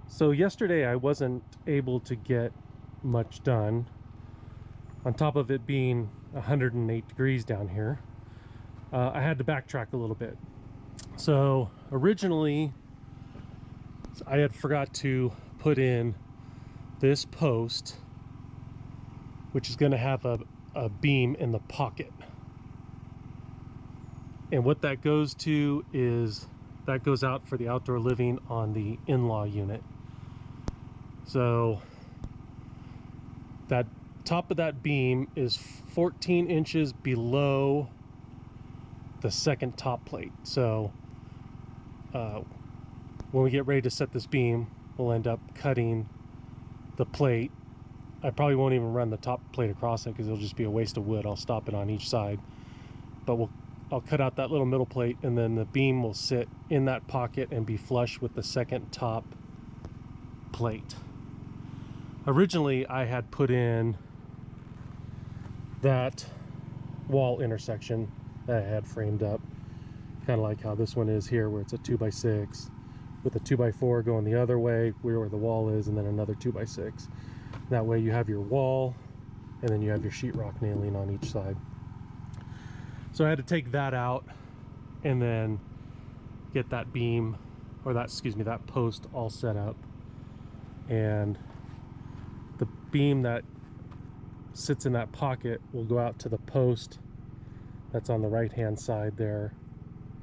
So yesterday I wasn't able to get much done. On top of it being 108 degrees down here, I had to backtrack a little bit. So originally I had forgot to put in this post, which is going to have a beam in the pocket. And what that goes to is that goes out for the outdoor living on the in-law unit. So that top of that beam is 14 inches below the second top plate. So when we get ready to set this beam, we'll end up cutting the plate. I probably won't even run the top plate across it because it'll just be a waste of wood. I'll stop it on each side, but I'll cut out that little middle plate, and then the beam will sit in that pocket and be flush with the second top plate. Originally I had put in that wall intersection that I had framed up, kind of like how this one is here, where it's a 2x6 with a 2x4 going the other way where the wall is, and then another 2x6. That way you have your wall and then you have your sheetrock nailing on each side. So I had to take that out and then get that beam, or that post all set up. And the beam that sits in that pocket will go out to the post that's on the right hand side there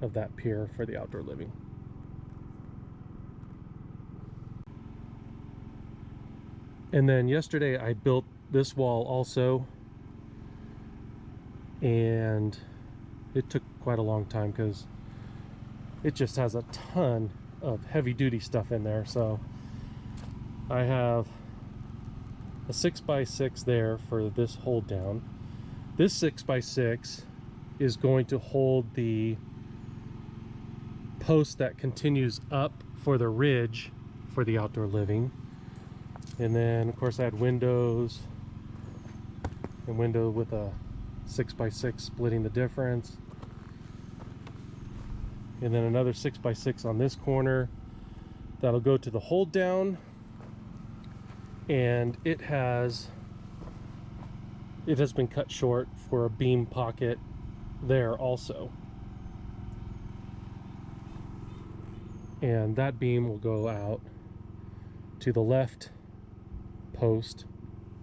of that pier for the outdoor living. And then yesterday I built this wall also, and it took quite a long time because it just has a ton of heavy duty stuff in there. So I have a 6x6 there for this hold down. This 6x6 is going to hold the post that continues up for the ridge for the outdoor living. And then of course I had windows, and window with a 6x6 splitting the difference, and then another 6x6 on this corner that'll go to the hold down. And it has been cut short for a beam pocket there also, and that beam will go out to the left post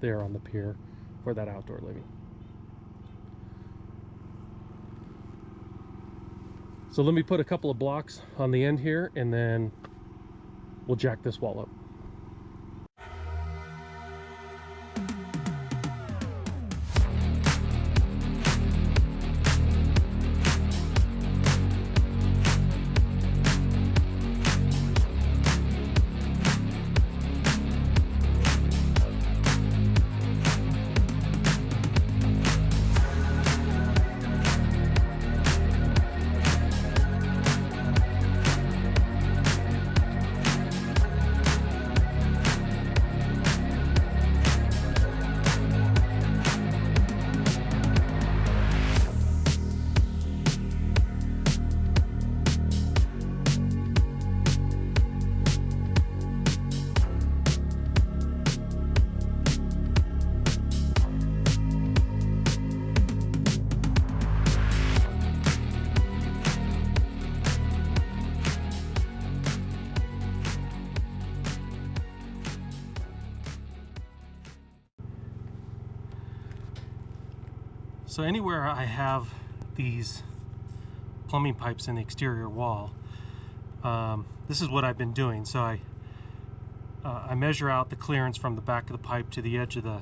there on the pier for that outdoor living. So let me put a couple of blocks on the end here, and then we'll jack this wall up. So anywhere I have these plumbing pipes in the exterior wall, this is what I've been doing. So I measure out the clearance from the back of the pipe to the edge of the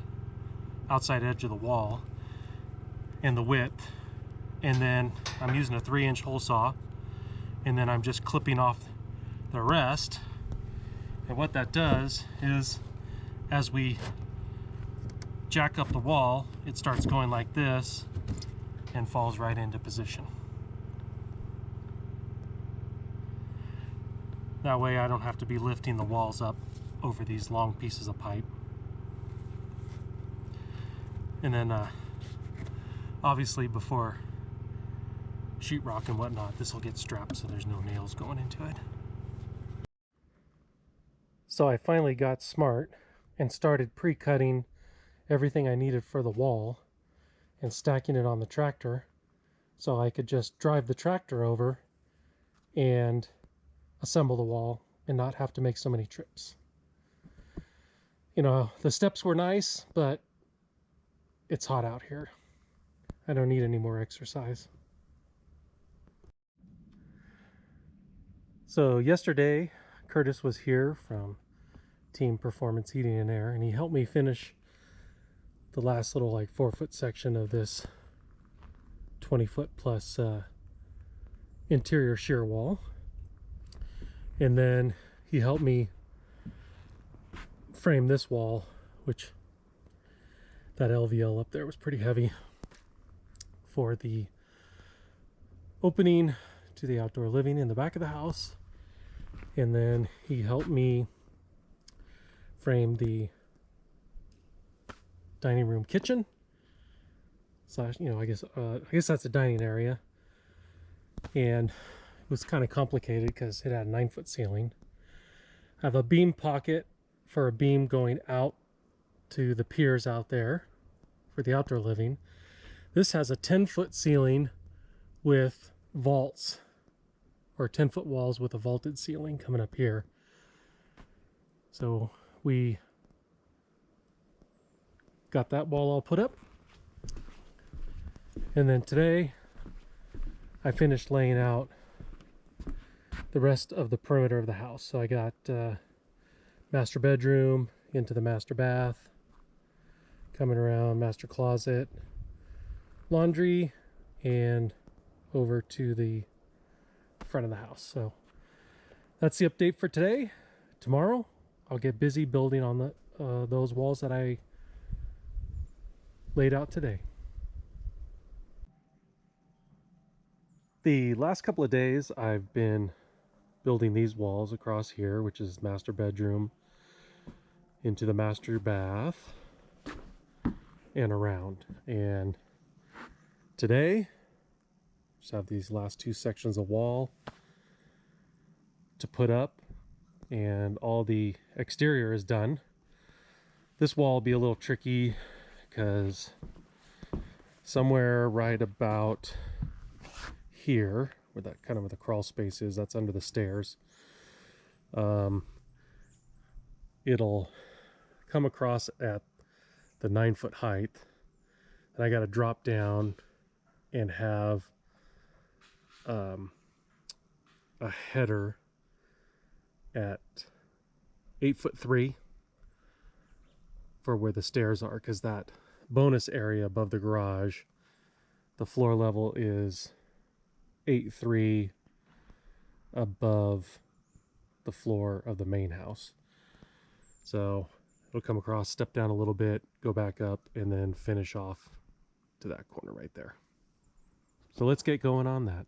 outside edge of the wall and the width, and then I'm using a 3-inch hole saw, and then I'm just clipping off the rest. And what that does is, as we jack up the wall, it starts going like this and falls right into position. That way I don't have to be lifting the walls up over these long pieces of pipe. And then obviously before sheetrock and whatnot, this will get strapped so there's no nails going into it. So I finally got smart and started pre-cutting everything I needed for the wall and stacking it on the tractor so I could just drive the tractor over and assemble the wall and not have to make so many trips. You know, the steps were nice, but it's hot out here. I don't need any more exercise. So yesterday, Curtis was here from Team Performance Heating and Air, and he helped me finish the last little like 4-foot section of this 20-foot plus interior shear wall. And then he helped me frame this wall, which that LVL up there was pretty heavy, for the opening to the outdoor living in the back of the house. And then he helped me frame the dining room kitchen slash, you know, I guess that's a dining area. And it was kind of complicated because it had a 9-foot ceiling. I have a beam pocket for a beam going out to the piers out there for the outdoor living. This has a 10-foot ceiling with vaults, or 10-foot walls with a vaulted ceiling coming up here. So we got that wall all put up. And then today I finished laying out the rest of the perimeter of the house. So I got master bedroom into the master bath, coming around master closet, laundry, and over to the front of the house. So that's the update for today. Tomorrow I'll get busy building on the those walls that I laid out today. The last couple of days I've been building these walls across here, which is master bedroom, into the master bath, and around. And today just have these last 2 sections of wall to put up, and all the exterior is done. This wall will be a little tricky because somewhere right about here, where that kind of the crawl space is, that's under the stairs, it'll come across at the 9-foot height, and I got to drop down and have a header at 8'3" for where the stairs are, because that bonus area above the garage, the floor level is 8'3" above the floor of the main house. So it'll come across, step down a little bit, go back up, and then finish off to that corner right there. So let's get going on that.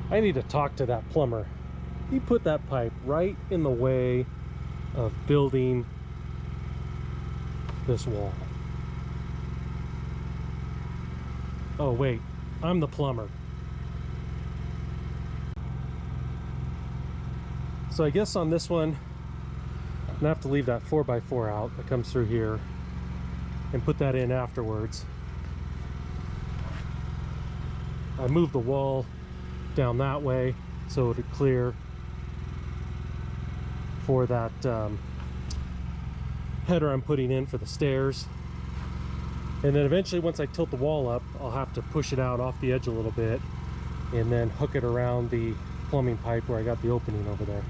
I need to talk to that plumber. He put that pipe right in the way of building this wall. Oh wait, I'm the plumber. So I guess on this one, I'm gonna have to leave that 4x4 out that comes through here and put that in afterwards. I moved the wall down that way so it would clear for that header I'm putting in for the stairs. And then eventually, once I tilt the wall up, I'll have to push it out off the edge a little bit and then hook it around the plumbing pipe where I got the opening over there.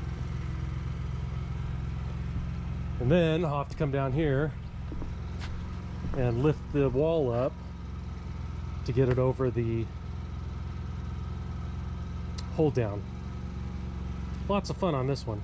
And then I'll have to come down here and lift the wall up to get it over the hold down. Lots of fun on this one.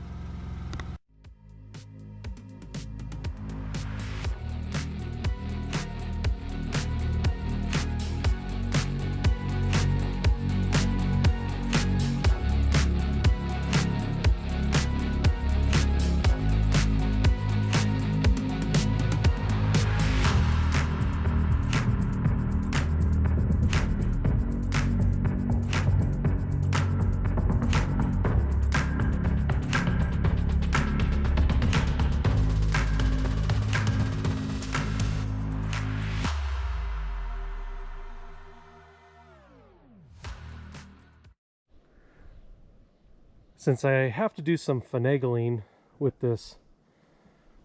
Since I have to do some finagling with this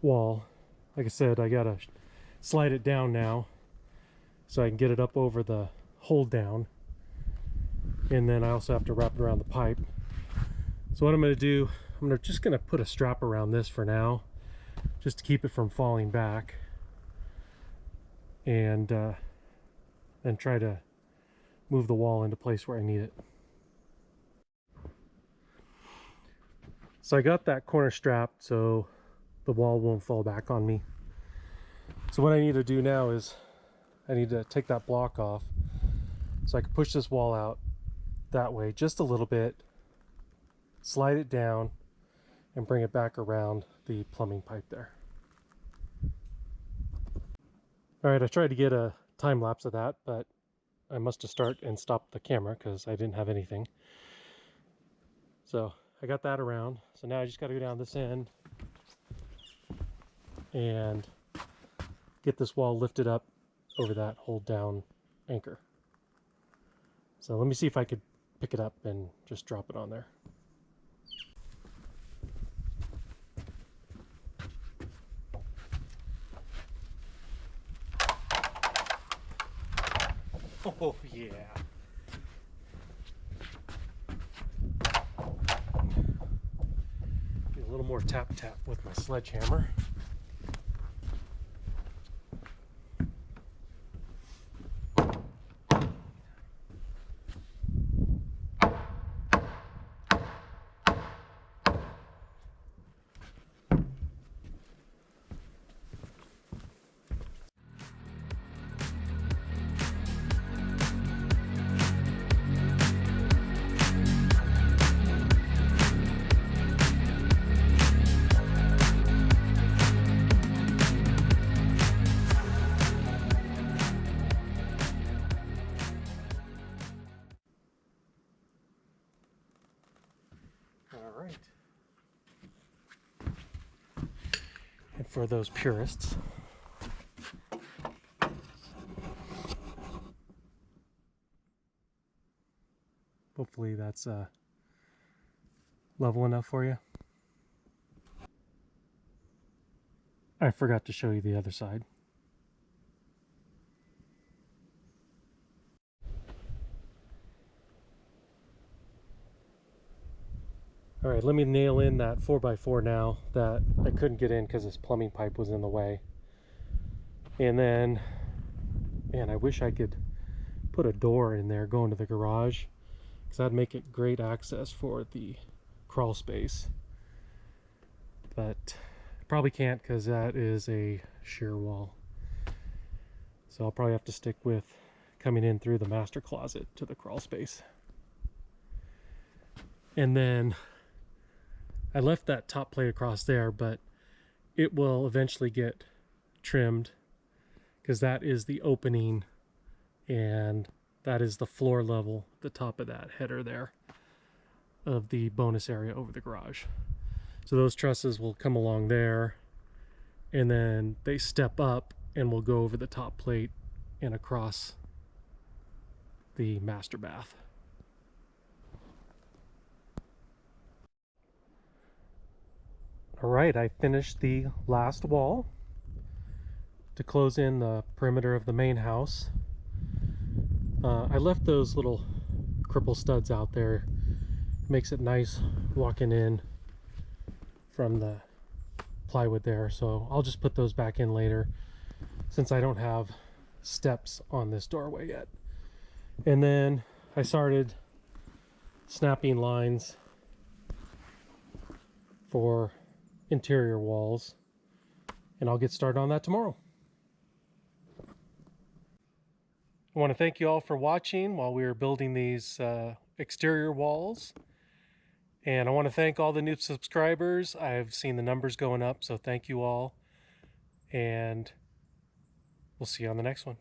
wall, like I said, I gotta slide it down now so I can get it up over the hold down, and then I also have to wrap it around the pipe. So what I'm going to do, just going to put a strap around this for now just to keep it from falling back, and then try to move the wall into place where I need it. So I got that corner strapped so the wall won't fall back on me. So what I need to do now is I need to take that block off so I can push this wall out that way just a little bit, slide it down, and bring it back around the plumbing pipe there. All right, I tried to get a time lapse of that, but I must have started and stopped the camera because I didn't have anything. So I got that around. So now I just got to go down this end and get this wall lifted up over that hold down anchor. So let me see if I could pick it up and just drop it on there. Oh yeah. Do a little more tap tap with my sledgehammer. All right. And for those purists, hopefully that's level enough for you. I forgot to show you the other side. All right, let me nail in that 4x4 now that I couldn't get in because this plumbing pipe was in the way. And then, man, I wish I could put a door in there going to the garage, because that'd make it great access for the crawl space. But probably can't because that is a shear wall. So I'll probably have to stick with coming in through the master closet to the crawl space. And then I left that top plate across there, but it will eventually get trimmed because that is the opening and that is the floor level, the top of that header there of the bonus area over the garage. So those trusses will come along there, and then they step up and will go over the top plate and across the master bath. All right, I finished the last wall to close in the perimeter of the main house. I left those little cripple studs out there. Makes it nice walking in from the plywood there, so I'll just put those back in later since I don't have steps on this doorway yet. And then I started snapping lines for interior walls, and I'll get started on that tomorrow. I want to thank you all for watching while we were building these exterior walls. And I want to thank all the new subscribers. I've seen the numbers going up, so thank you all. And we'll see you on the next one.